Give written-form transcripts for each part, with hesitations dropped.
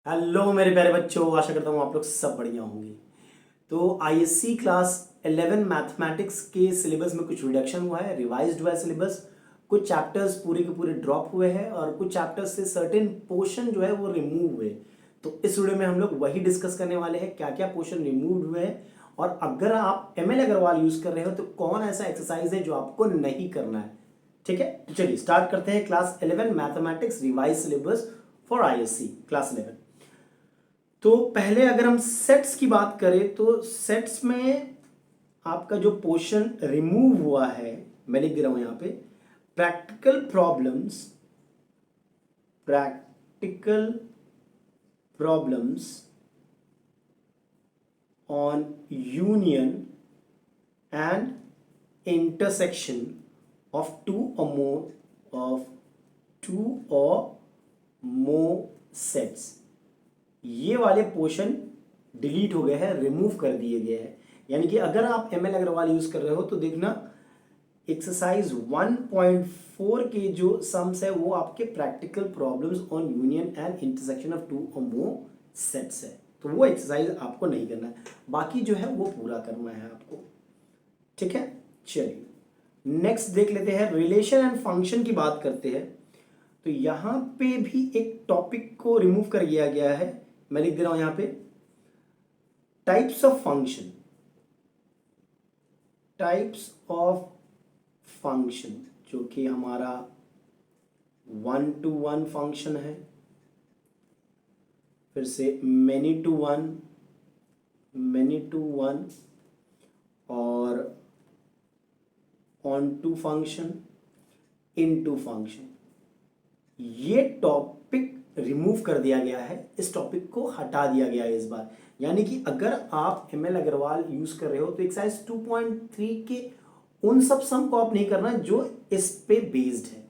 Hello मेरे प्यारे बच्चों, आशा करता हूँ आप लोग सब बढ़िया होंगे। तो आईएससी क्लास 11 मैथमेटिक्स के सिलेबस में कुछ रिडक्शन हुआ है, रिवाइज्ड हुआ है सिलेबस। कुछ चैप्टर्स पूरे के पूरे ड्रॉप हुए हैं और कुछ चैप्टर्स से सर्टेन पोर्शन जो है वो रिमूव हुए। तो इस वीडियो में हम लोग वही डिस्कस करने वाले हैं, क्या क्या पोर्शन रिमूव हुए हैं और अगर आप एमएल अग्रवाल यूज कर रहे हो तो कौन ऐसा एक्सरसाइज है जो आपको नहीं करना है। ठीक है, तो चलिए स्टार्ट करते हैं। Class 11 mathematics revise syllabus for ISC class 11। तो पहले अगर हम सेट्स की बात करें तो सेट्स में आपका जो पोर्शन रिमूव हुआ है, मैं लिख दे रहा हूं यहां पे, practical problems, practical problems on union and intersection of two or more sets. ये वाले पोर्शन डिलीट हो गए हैं, रिमूव कर दिए गए हैं। यानी कि अगर आप एमएल अग्रवाल यूज कर रहे हो तो देखना एक्सरसाइज 1.4 के जो सम्स है वो आपके practical problems on union and intersection of two or more sets है। तो वो एक्सरसाइज आपको नहीं करना है, बाकी जो है वो पूरा करना है आपको। ठीक है, चलिए नेक्स्ट देख लेते हैं। रिलेशन एंड फंक्शन की बात करते हैं तो यहां पे भी एक टॉपिक को रिमूव कर दिया गया है। मैं लिख दे रहा हूं यहां पे types of function, types of function जो कि हमारा 1 to 1 फंक्शन है, फिर से मेनी टू वन और onto function, into function. ये टॉपिक रिमूव कर दिया गया है, इस टॉपिक को हटा दिया गया है इस बार। यानी कि अगर आप एमएल अग्रवाल यूज कर रहे हो तो एक्सरसाइज 2.3 के उन सब सम को आप नहीं करना जो इस पे बेस्ड है।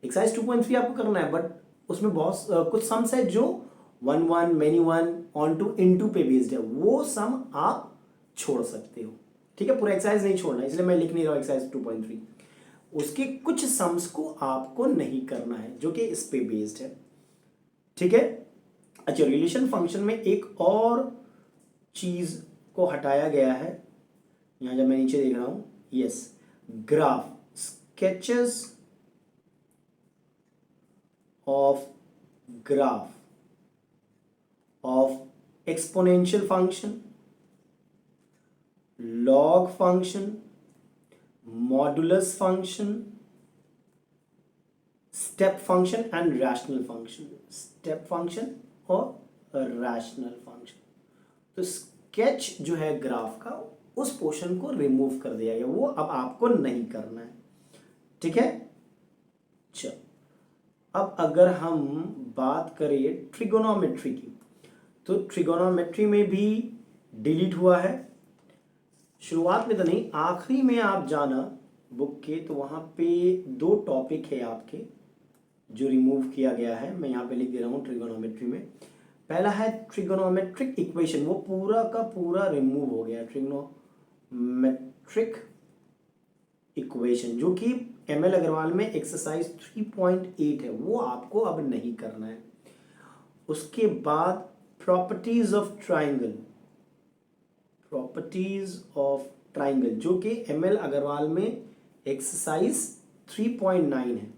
एक्सरसाइज 2.3 आपको करना है बट उसमें बहुत कुछ सम्स है जो 1 1 many one onto into पे बेस्ड है, वो सम आप छोड़ सकते हो। ठीक है, पूरा एक्सरसाइज नहीं छोड़ना, इसलिए मैं लिख नहीं रहा हूं एक्सरसाइज 2.3। उसके कुछ सम्स को आपको नहीं करना है जो कि इस पे बेस्ड है। ठीक है, अच्छा रिलेशन फंक्शन में एक और चीज को हटाया गया है। यहां जब मैं नीचे देख रहा हूं, yes, graph, sketches of graph of exponential function, log function, modulus function, step function and rational function. Step function और रैशनल फंक्शन। तो स्केच जो है ग्राफ का, उस पोर्शन को रिमूव कर दिया गया, वो अब आपको नहीं करना है। ठीक है, चलो अब अगर हम बात करें ट्रिगोनोमेट्री की तो ट्रिगोनोमेट्री में भी डिलीट हुआ है। शुरुआत में तो नहीं, आखिरी में आप जाना बुक के तो वहां पे 2 टॉपिक है आपके जो रिमूव किया गया है। मैं यहाँ पे लिख दे रहा हूँ ट्रिगोनोमेट्री में। पहला है ट्रिगोनोमेट्रिक इक्वेशन, वो पूरा का पूरा रिमूव हो गया। ट्रिगोनोमेट्रिक इक्वेशन जो कि एमएल अग्रवाल में एक्सरसाइज 3.8 है, वो आपको अब नहीं करना है। उसके बाद properties of triangle, properties of triangle जो कि एमएल अग्रवाल में एक्सरसाइज 3.9 है।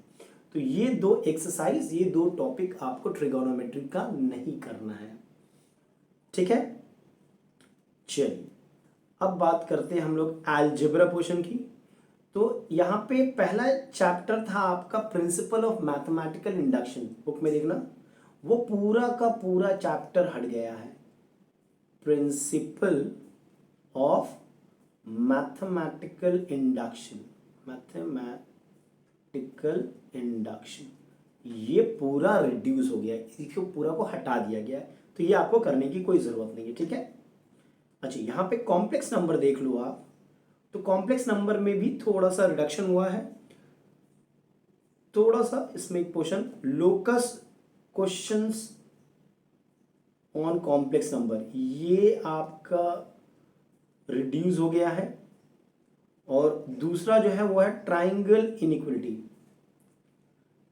तो ये 2 एक्सरसाइज, ये 2 टॉपिक आपको ट्रिगोनोमेट्री का नहीं करना है। ठीक है, चलिए अब बात करते हैं हम लोग अलजेब्रा पोर्शन की। तो यहां पे पहला चैप्टर था आपका principle of mathematical induction, book में देखना, वो पूरा का पूरा चैप्टर हट गया है। Principle of mathematical induction, mathematical induction, ये पूरा रिड्यूस हो गया है, इसको पूरा को हटा दिया गया है। तो ये आपको करने की कोई जरूरत नहीं है। ठीक है, अच्छा यहाँ पे कॉम्प्लेक्स नंबर देख लो आप, तो कॉम्प्लेक्स नंबर में भी थोड़ा सा रिडक्शन हुआ है। थोड़ा सा इसमें एक portion locus questions on complex number, ये आपका रिड्यूस हो गया है। और दूसरा जो है वो है ट्राइंगल इनइक्वलिटी।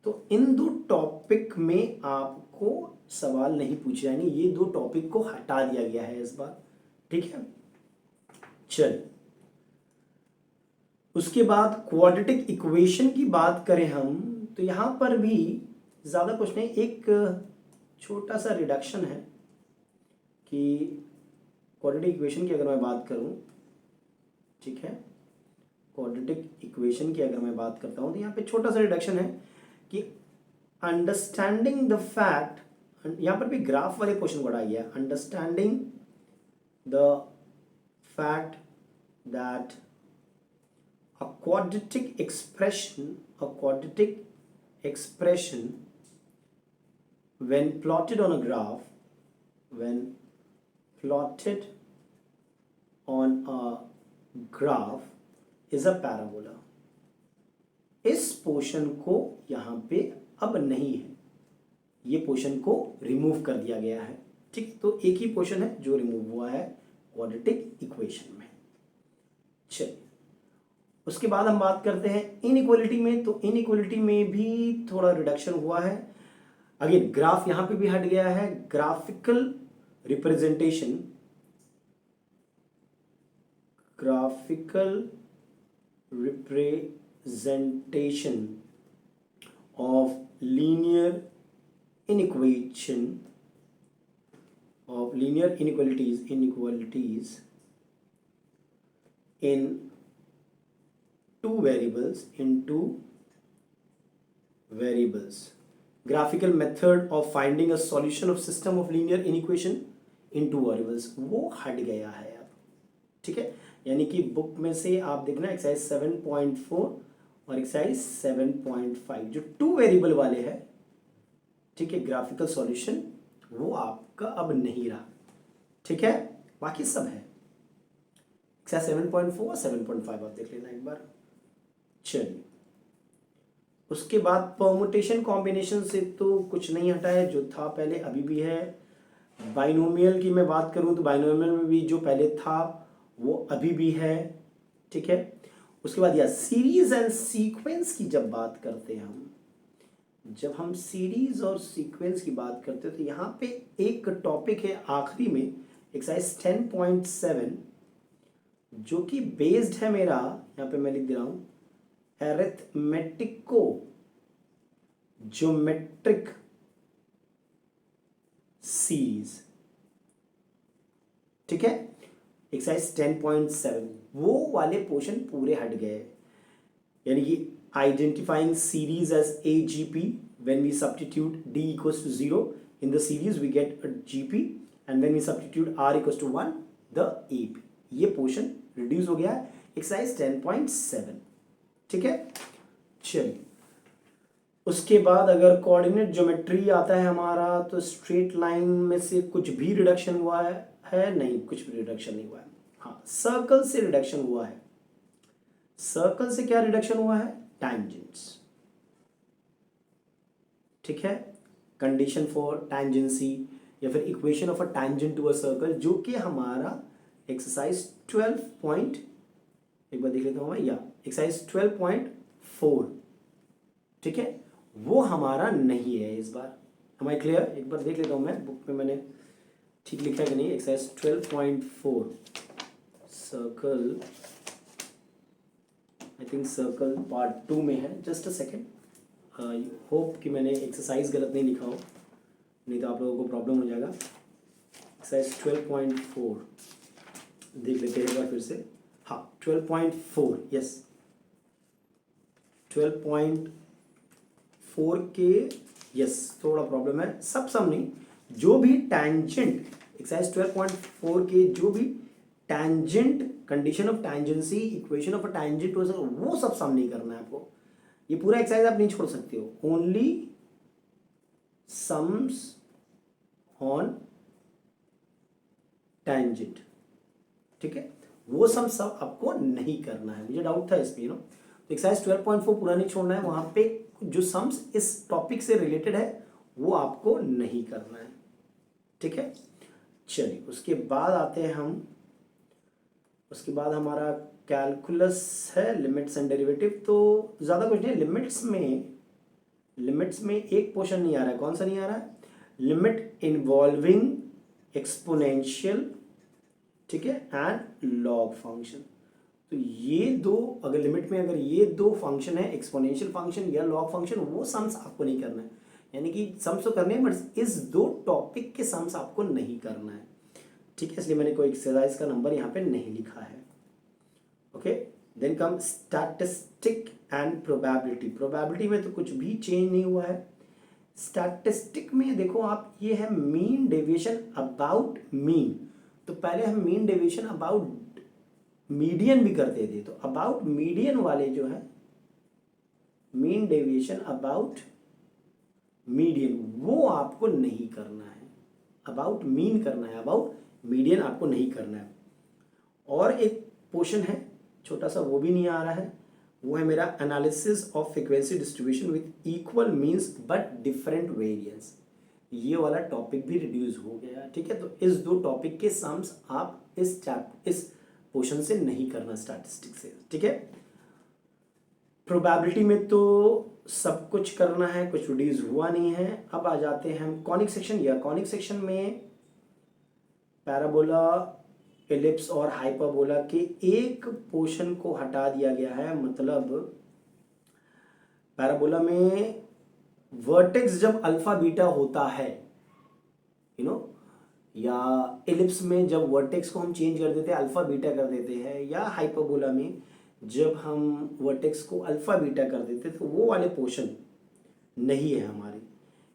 तो इन 2 टॉपिक में आपको सवाल नहीं पूछे जाएंगे, ये दो टॉपिक को हटा दिया गया है इस बार, ठीक है। चल, उसके बाद क्वाड्रेटिक इक्वेशन की बात करें हम, तो यहाँ पर भी ज़्यादा कुछ नहीं, एक छोटा सा रिडक्शन है कि क्वाड्रेटिक इक्वेशन की अगर मैं बात करूँ, ठीक है, क्वाड्रेटिक इक्वेशन की अगर मैं बात करता हूँ तो यहाँ पे छोटा सा रिडक्शन है कि अंडरस्टैंडिंग द फैक्ट, यहाँ पर भी ग्राफ वाले क्वेश्चन को हटाया गया, understanding the fact that a quadratic expression when plotted on a graph, when plotted on a graph is a parabola। इस पोर्शन को यहाँ पे अब नहीं है, ये पोर्शन को रिमूव कर दिया गया है, ठीक। तो एक ही पोर्शन है जो रिमूव हुआ है क्वाड्रेटिक इक्वेशन में। चलिए, उसके बाद हम बात करते हैं इनइक्वालिटी में, तो इनइक्वालिटी में भी थोड़ा रिडक्शन हुआ है। अगेन ग्राफ यहां पे भी हट गया है, graphical representation of linear inequalities in two variables, graphical method of finding a solution of system of linear inequation in two variables, वो हट गया है अब, ठीक है। यानी कि बुक में से आप देखना एक्सरसाइज 7.4 और एक्सरसाइज 7.5 जो टू वेरिएबल वाले हैं, ठीक है, ग्राफिकल सॉल्यूशन वो आपका अब नहीं रहा, ठीक है, बाकी सब है। एक्सरसाइज 7.4 और 7.5 आप देख लेना एक बार। चलिए, उसके बाद परमुटेशन कॉम्बिनेशन से तो कुछ नहीं हटा है, जो था पहले अभी भी है। बाइनोमियल की मैं बात करूं तो बाइनोमियल में भी जो पहले था वो अभी भी है, ठीक है। उसके बाद यह सीरीज एंड सीक्वेंस की जब बात करते हैं हम, जब हम सीरीज और सीक्वेंस की बात करते हैं तो यहाँ पे एक टॉपिक है आखिरी में एक्सरसाइज 10.7 जो कि बेस्ड है मेरा, यहाँ पे मैं लिख दे रहा हूँ, अरिथमेटिको ज्योमेट्रिक सीरीज, ठीक है, एक्सरसाइज 10.7 वो वाले पोर्शन पूरे हट गए। यानी कि identifying series as a GP when we substitute d equals to 0 in the series we get a GP and when we substitute r equals to 1 the AP, ये पोर्शन रिड्यूस हो गया है एक्सरसाइज 10.7, ठीक है। चलिए, उसके बाद अगर कोऑर्डिनेट ज्योमेट्री आता है हमारा तो स्ट्रेट लाइन में से कुछ भी रिडक्शन हुआ है नहीं, कुछ भी रिडक्शन नहीं हुआ है। हाँ, सर्कल से रिडक्शन हुआ है। सर्कल से क्या रिडक्शन हुआ है? टैंजेंट्स, ठीक है, कंडीशन फॉर टैंजेंसी या फिर equation of a tangent to a circle, जो कि हमारा एक्सरसाइज 12 एक बार देख लेता हूँ या एक्सरसाइज 12.4, ठीक है, वो हमारा नहीं है इस बार। हमारे क्लियर? एक बार देख लेता हूँ मैं बुक में मैंने ठीक लिखा है कि नहीं। Exercise 12.4 circle, I think circle part 2 में है। Just a second, I hope कि मैंने एक्सरसाइज गलत नहीं लिखा हो, नहीं तो आप लोगों को प्रॉब्लम हो जाएगा। एक्सरसाइज 12.4 देख लेते हैं एक बार फिर से। हाँ, 12.4, यस, 12.4 के, यस, थोड़ा प्रॉब्लम है, सब नहीं, जो भी टैंजेंट, एक्सरसाइज 12.4 के जो भी tangent, condition of tangency, equation of a tangent, वो सब सम नहीं करना है आपको। ये पूरा एक्सरसाइज आप नहीं छोड़ सकते हो, ओनली सम्स ऑन टैंजेंट, ठीक है, वो सब आपको नहीं करना है। मुझे डाउट था इसमें, नो, तो एक्सरसाइज 12.4 पूरा नहीं छोड़ना है, वहां पे जो सम्स इस टॉपिक से रिलेटेड है वो आपको नहीं करना है, ठीक है। चलिए, उसके बाद आते हैं हम, उसके बाद हमारा कैलकुलस है, लिमिट्स एंड डेरिवेटिव। तो ज़्यादा कुछ नहीं, लिमिट्स में एक पोर्शन नहीं आ रहा है। कौन सा नहीं आ रहा है? लिमिट इन्वॉल्विंग एक्सपोनेंशियल, ठीक है, एंड लॉग फंक्शन। तो ये दो, अगर लिमिट में अगर ये दो फंक्शन है, एक्सपोनेंशियल फंक्शन या लॉग फंक्शन, वो सम्स आपको नहीं करना है, यानी कि सम्स तो करने हैं बट इस दो टॉपिक के सम्स आपको नहीं करना है, ठीक है। इसलिए मैंने कोई एक्सरसाइज का नंबर यहाँ पे नहीं लिखा है। Okay, then come statistic and probability. Probability में तो कुछ भी चेंज नहीं हुआ है। स्टैटिस्टिक में देखो आप, ये है मीन डेविएशन अबाउट मीन। तो पहले हम मीन डेविएशन अबाउट मीडियन भी करते थे, तो अबाउट मीडियन वाले जो है मीन डेविएशन अबाउट मीडियन, वो आपको नहीं करना है। अबाउट मीन करना है, अबाउट मीडियन आपको नहीं करना है। और एक पोर्शन है छोटा सा, वो भी नहीं आ रहा है, वो है मेरा analysis of frequency distribution with equal means but different variance. ये वाला टॉपिक भी रिड्यूस हो गया, ठीक है। तो इस दो टॉपिक के सम्स आप इस पोर्शन से नहीं करना, स्टैटिस्टिक्स से, ठीक है। प्रोबेबिलिटी में तो सब कुछ करना है, कुछ रिड्यूस हुआ नहीं है। अब आ जाते हैं हम कॉनिक सेक्शन। या कॉनिक सेक्शन में पैराबोला, एलिप्स और हाइपरबोला के एक पोर्शन को हटा दिया गया है। मतलब पैराबोला में वर्टेक्स जब अल्फा बीटा होता है, यू नो, या एलिप्स में जब वर्टेक्स को हम चेंज कर देते हैं, अल्फा बीटा कर देते हैं, या हाइपरबोला में जब हम वर्टेक्स को अल्फा बीटा कर देते हैं, तो वो वाले पोर्शन नहीं है हमारे।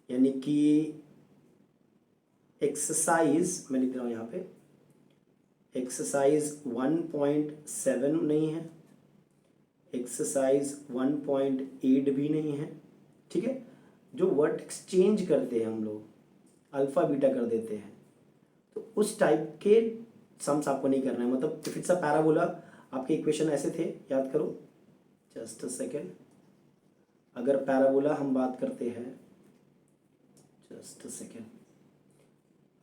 यानी कि एक्सरसाइज मैं लिख रहा हूँ यहाँ पे, एक्सरसाइज 1.7 नहीं है, एक्सरसाइज 1.8 भी नहीं है, ठीक है। जो वर्टेक्स चेंज करते हैं हम लोग, अल्फा बीटा कर देते हैं, तो उस टाइप के सम्स आपको नहीं करना है। मतलब इफ इट्स अ पैराबोला, आपके इक्वेशन ऐसे थे, याद करो, जस्ट अ सेकेंड। अगर पैराबोला हम बात करते हैं, जस्ट अ सेकेंड,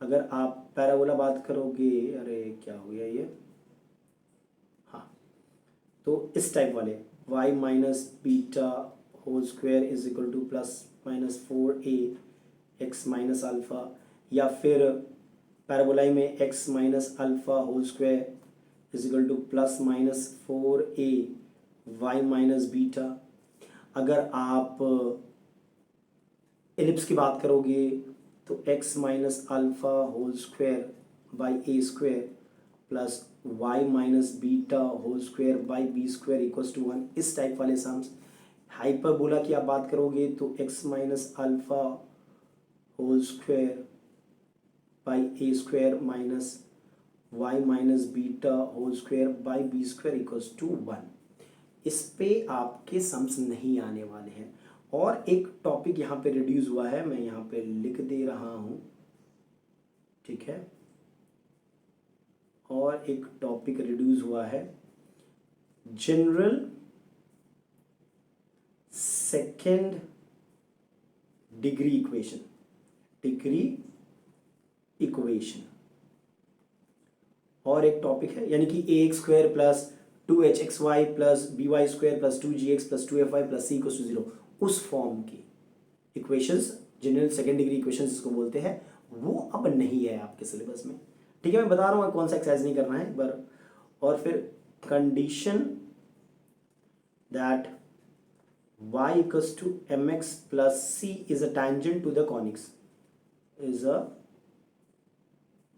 अगर आप पैराबोला बात करोगे, अरे क्या हो गया ये, हाँ, तो इस टाइप वाले y minus beta whole square is equal to plus minus 4a x minus alpha, या फिर पैराबोलाई में x minus alpha whole square is equal to plus minus 4a y minus beta. अगर आप एलिप्स की बात करोगे तो x minus alpha whole square by a square plus y minus beta whole square by b square equals to 1, इस type वाले sums. Hyperbola की आप बात करोगे तो x minus alpha whole square by a square minus y minus beta whole square by b square equals to 1। इस पे आपके सम्स नहीं आने वाले हैं। और एक टॉपिक यहाँ पे रिड्यूस हुआ है, मैं यहाँ पे लिख दे रहा हूँ, ठीक है। और एक टॉपिक रिड्यूस हुआ है, general second degree equation, degree equation. और एक टॉपिक है, यानी कि a x square plus 2hxy plus by square plus 2gx plus 2fy plus c equals to 0, उस फॉर्म की equations, general second degree equations जिसको बोलते हैं, वो अब नहीं है आपके सिलेबस में, ठीक है। मैं बता रहा हूँ कौन सा एक्सरसाइज नहीं करना है एक बार। और फिर condition that y equals to mx plus c is a tangent to the conics, is a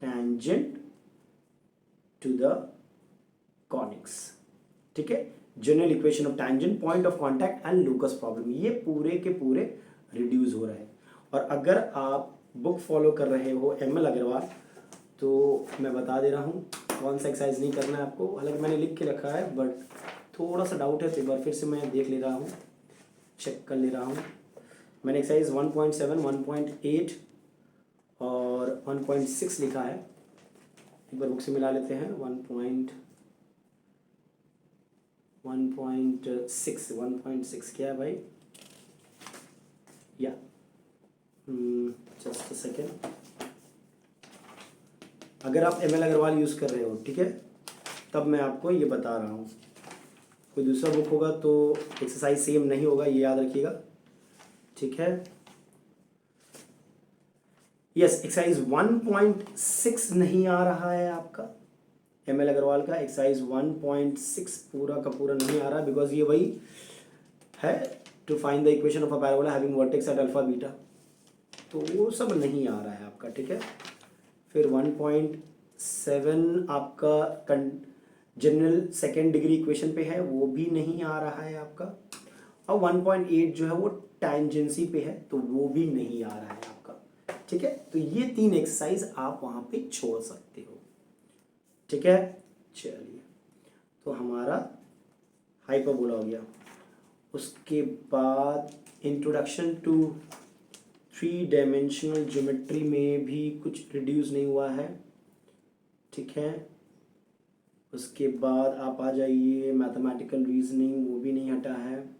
tangent to the conics, ठीक है। General equation of tangent, point of contact and locus problem, ये पूरे के पूरे रिड्यूस हो रहे हैं। और अगर आप बुक फॉलो कर रहे हो ML अग्रवाल, तो मैं बता दे रहा हूँ कौन सा एक्सरसाइज नहीं करना है आपको। हालांकि मैंने लिख के रखा है बट थोड़ा सा डाउट है, तो एक बार फिर से मैं देख ले रहा हूँ, चेक कर ले रहा हूँ। मैंने एक्सरसाइज 1.7, 1.8 और 1.6 लिखा है, एक बार बुक से मिला लेते हैं। 1.6 क्या है भाई, या जस्ट अ सेकेंड। अगर आप ML अग्रवाल यूज़ कर रहे हो, ठीक है, तब मैं आपको ये बता रहा हूँ। कोई दूसरा बुक होगा तो एक्सरसाइज सेम नहीं होगा, ये याद रखिएगा, ठीक है। यस, एक्सरसाइज 1.6 नहीं आ रहा है आपका एमएल अग्रवाल का। एक्सरसाइज 1.6 पूरा का पूरा नहीं आ रहा बिकॉज ये वही है, to find the equation of a parabola having vertex at alpha beta, तो वो सब नहीं आ रहा है आपका, ठीक है। फिर 1.7 आपका जनरल सेकेंड डिग्री इक्वेशन पे है, वो भी नहीं आ रहा है आपका। और 1.8 जो है वो टेंजेंसी पे है, तो वो भी नहीं आ रहा है आपका, ठीक है। तो ये 3 एक्सरसाइज आप वहाँ पे छोड़ सकते हो, ठीक है। चलिए, तो हमारा हाइपरबोला हो गया। उसके बाद इंट्रोडक्शन टू 3 डायमेंशनल ज्योमेट्री में भी कुछ रिड्यूस नहीं हुआ है, ठीक है। उसके बाद आप आ जाइए मैथमेटिकल रीजनिंग, वो भी नहीं हटा है।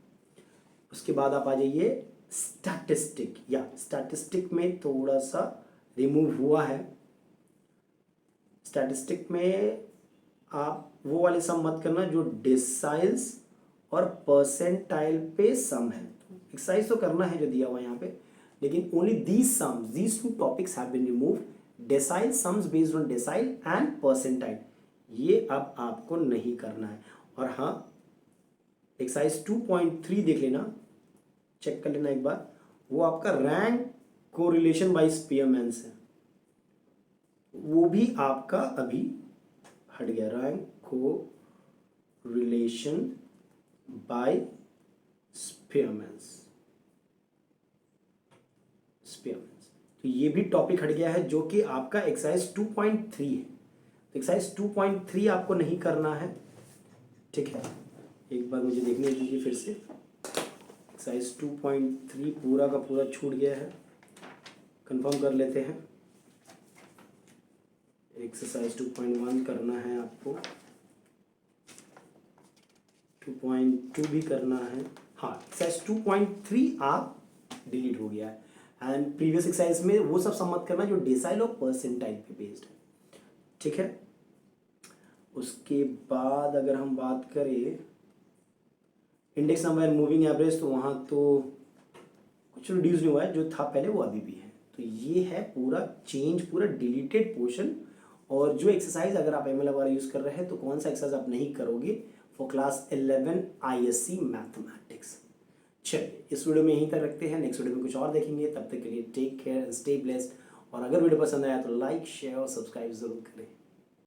उसके बाद आप आ जाइए स्टैटिस्टिक, या स्टैटिस्टिक में थोड़ा सा रिमूव हुआ है। स्टैटिस्टिक में आप वो वाले सम मत करना जो डेसाइल्स और परसेंटाइल पे सम है। एक्सरसाइज तो करना है जो दिया हुआ यहाँ पे, लेकिन only these two topics have been remove, decile sums based on decile and percentile, ये अब आपको नहीं करना है। और हाँ, एक्सरसाइज 2.3 देख लेना, चेक कर लेना एक बार, वो आपका रैंक कोरिलेशन बाय स्पीयरमैन है, वो भी आपका अभी हट गया। रैंक कोरिलेशन बाय स्पीयरमैन, तो ये भी टॉपिक हट गया है, जो कि आपका एक्सरसाइज 2.3 है। तो एक्सरसाइज 2.3 आपको नहीं करना है, ठीक है। एक बार मुझे देखने दीजिए फिर से, एक्सरसाइज 2.3 पूरा का पूरा छूट गया है, कंफर्म कर लेते हैं। एक्सरसाइज 2.1 करना है आपको, 2.2 भी करना है। हाँ, एक्सरसाइज 2.3 आप डिलीट हो गया है, एंड प्रीवियस एक्सरसाइज में वो सब सम्मत करना जो डेसाइल और परसेंटाइल पे बेस्ड है, ठीक है। उसके बाद अगर हम बात करें index number and moving average, तो वहाँ तो कुछ रिड्यूस नहीं हुआ है, जो था पहले वो अभी भी है। तो ये है पूरा चेंज, पूरा डिलीटेड पोर्शन। और जो एक्सरसाइज अगर आप एमएल वगैरह यूज़ कर रहे हैं, तो कौन सा एक्सरसाइज आप नहीं करोगे फॉर क्लास 11 ISC मैथमेटिक्स। चलिए, इस वीडियो में यहीं तक रखते हैं, नेक्स्ट वीडियो में कुछ और देखेंगे। तब तक के लिए take care and stay blessed. और अगर वीडियो पसंद आया तो लाइक, शेयर और सब्सक्राइब जरूर करें।